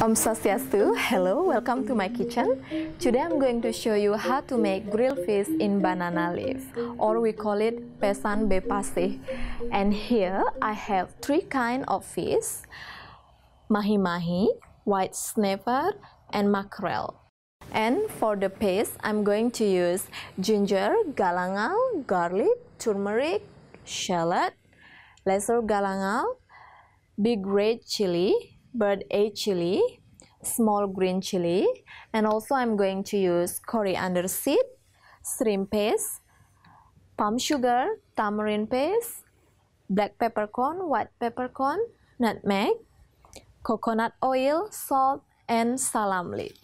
Om Swastiastu, hello, welcome to my kitchen. Today I'm going to show you how to make grilled fish in banana leaf, or we call it Pesan Be Pesih. And here I have three kinds of fish: mahi-mahi, white snapper, and mackerel. And for the paste, I'm going to use ginger, galangal, garlic, turmeric, shallot, lesser galangal, big red chili, bird eye chili, small green chili, and also I'm going to use coriander seed, shrimp paste, palm sugar, tamarind paste, black peppercorn, white peppercorn, nutmeg, coconut oil, salt, and salam leaf.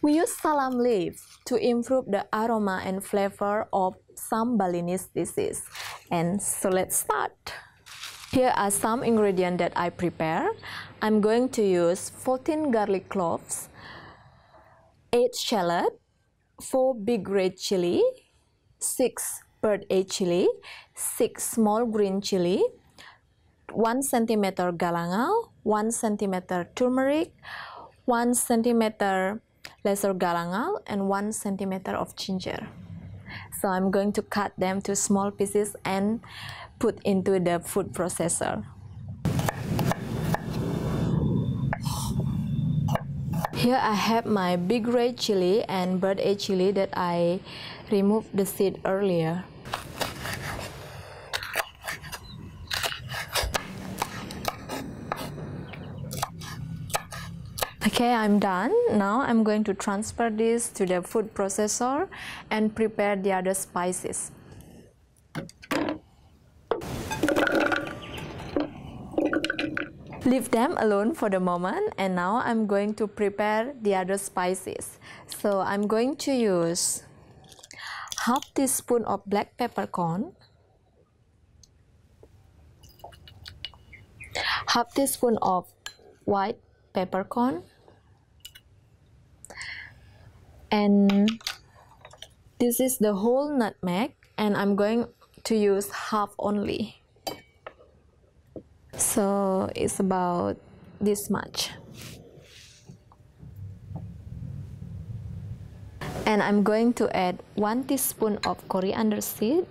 We use salam leaf to improve the aroma and flavor of some Balinese dishes. And so let's start. Here are some ingredients that I prepare. I'm going to use 14 garlic cloves, 8 shallot, 4 big red chili, 6 bird eye chili, 6 small green chili, 1 centimeter galangal, 1 centimeter turmeric, 1 centimeter lesser galangal, and 1 centimeter of ginger. So I'm going to cut them to small pieces and put into the food processor. Here I have my big red chili and bird eye chili that I removed the seed earlier. Okay, I'm done. Now I'm going to transfer this to the food processor and prepare the other spices. Leave them alone for the moment, and now I'm going to prepare the other spices. So I'm going to use half teaspoon of black peppercorn, half teaspoon of white peppercorn, and this is the whole nutmeg, and I'm going to use half only. So it's about this much. And I'm going to add 1 teaspoon of coriander seed,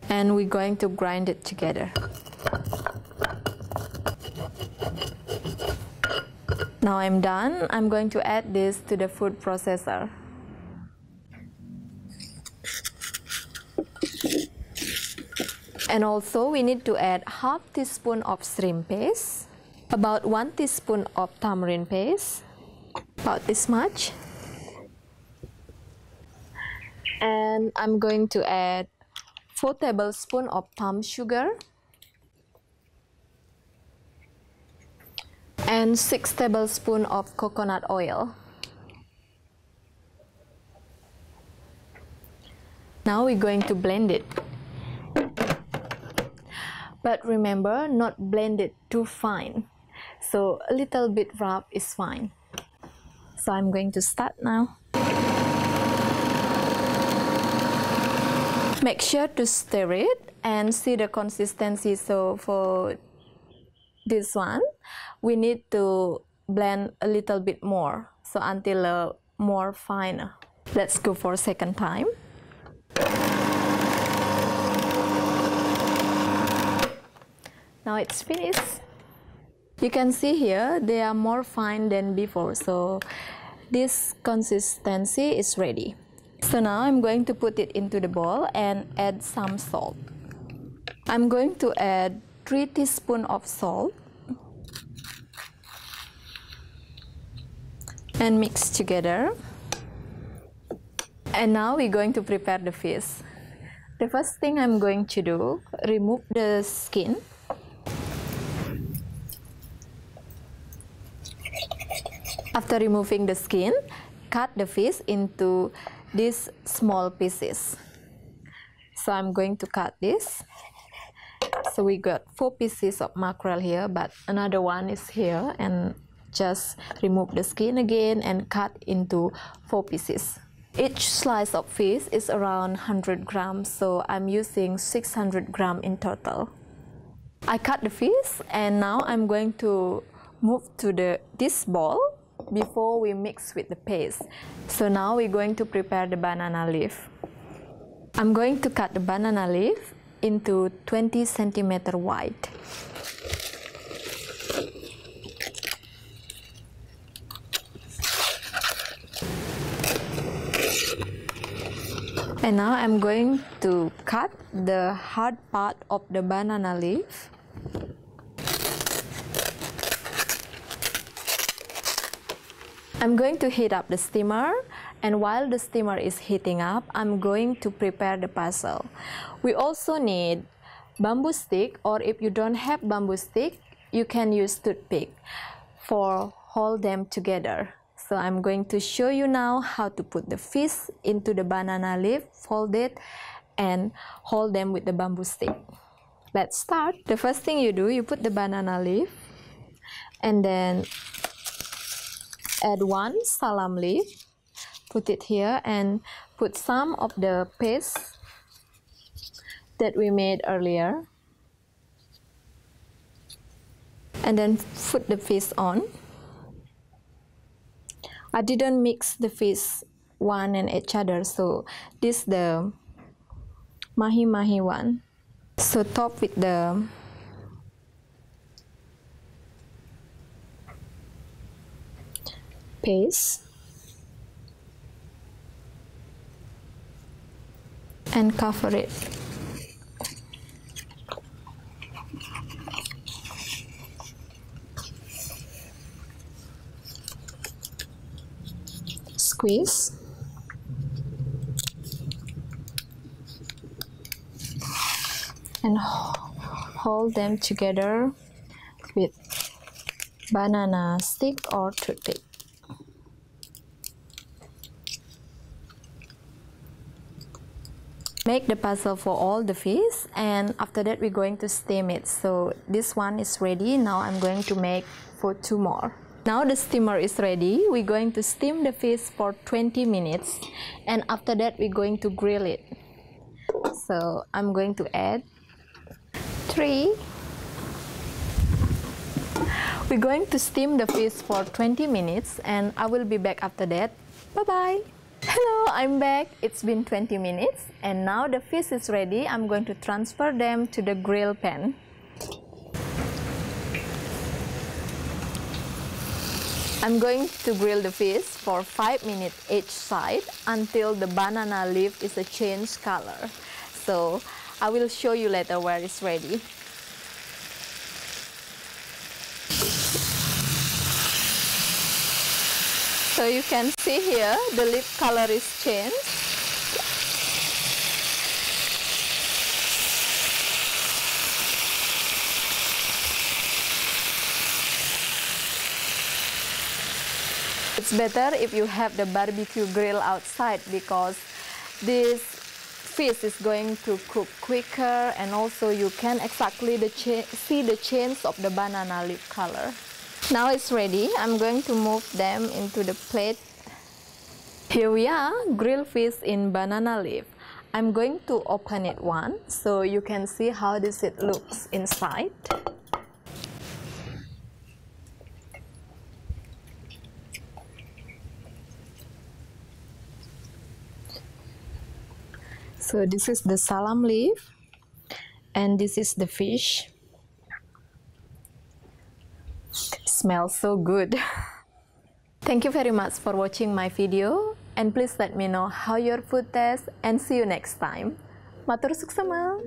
and we're going to grind it together. Now I'm done. I'm going to add this to the food processor. And also we need to add half teaspoon of shrimp paste, about 1 teaspoon of tamarind paste, about this much. And I'm going to add 4 tablespoons of palm sugar and 6 tablespoons of coconut oil. Now we're going to blend it. But remember, not blend it too fine. So a little bit rough is fine. So I'm going to start now. Make sure to stir it and see the consistency. So for this one, we need to blend a little bit more, so until more finer. Let's go for a second time. Now it's finished. You can see here they are more fine than before, so this consistency is ready. So now I'm going to put it into the bowl and add some salt. I'm going to add 3 teaspoons of salt and mix together. And now we're going to prepare the fish. The first thing I'm going to do, remove the skin. After removing the skin, cut the fish into these small pieces. So I'm going to cut this. So we got 4 pieces of mackerel here, but another one is here, and just remove the skin again and cut into 4 pieces. Each slice of fish is around 100 grams, so I'm using 600 grams in total. I cut the fish and now I'm going to move to this bowl before we mix with the paste. So now we're going to prepare the banana leaf. I'm going to cut the banana leaf into 20 centimeter wide. And now I'm going to cut the hard part of the banana leaf. I'm going to heat up the steamer, and while the steamer is heating up, I'm going to prepare the puzzle. We also need bamboo stick, or if you don't have bamboo stick, you can use toothpick for hold them together. So I'm going to show you now how to put the fish into the banana leaf, fold it, and hold them with the bamboo stick. Let's start. The first thing you do, you put the banana leaf and then add one salam leaf, put it here, and put some of the paste that we made earlier, and then put the fish on. I didn't mix the fish one and each other, so this is the mahi one. So top with the paste and cover it. Squeeze and hold them together with banana stick or toothpick. Make the puzzle for all the fish, and after that we're going to steam it. So this one is ready. Now I'm going to make for 2 more. Now the steamer is ready. We're going to steam the fish for 20 minutes, and after that we're going to grill it. So I'm going to add 3. We're going to steam the fish for 20 minutes, and I will be back after that. Bye-bye. Hello, I'm back. It's been 20 minutes, and now the fish is ready. I'm going to transfer them to the grill pan. I'm going to grill the fish for 5 minutes each side until the banana leaf is a change color. So I will show you later where it's ready. So you can see here the leaf color is changed. It's better if you have the barbecue grill outside, because this fish is going to cook quicker, and also you can exactly see the change of the banana leaf color. Now it's ready. I'm going to move them into the plate. Here we are, grilled fish in banana leaf. I'm going to open it one so you can see how it looks inside. So this is the salam leaf, and this is the fish. Smells so good. Thank you very much for watching my video, and please let me know how your food tastes, and see you next time. Matur suksema.